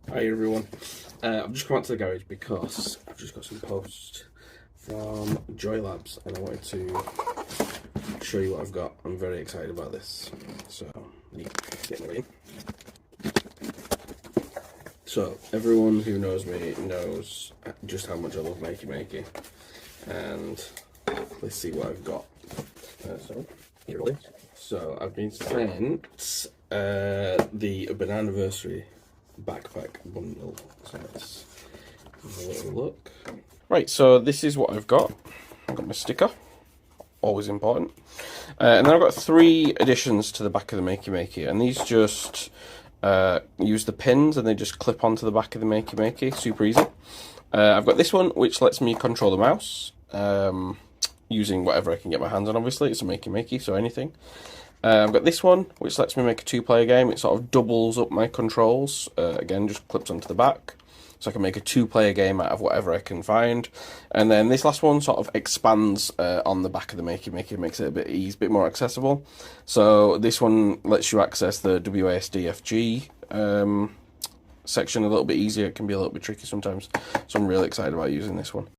Hi everyone, I've just come out to the garage because I've just got some posts from Joy Labs and I wanted to show you what I've got. I'm very excited about this, so get me in. So everyone who knows me knows just how much I love Makey Makey, and let's see what I've got. So I've been sent the Bananiversary backpack bundle. So let's have a little look. Right, so this is what I've got. I've got my sticker, always important. And then I've got 3 additions to the back of the Makey Makey, and these just use the pins and they just clip onto the back of the Makey Makey, super easy. I've got this one which lets me control the mouse using whatever I can get my hands on. Obviously it's a Makey Makey, so anything. I've got this one which lets me make a 2-player game. It sort of doubles up my controls, again just clips onto the back, so I can make a 2-player game out of whatever I can find. And then this last one sort of expands on the back of the Makey Makey, makes it a bit more accessible. So this one lets you access the WASD-FG section a little bit easier. It can be a little bit tricky sometimes, so I'm really excited about using this one.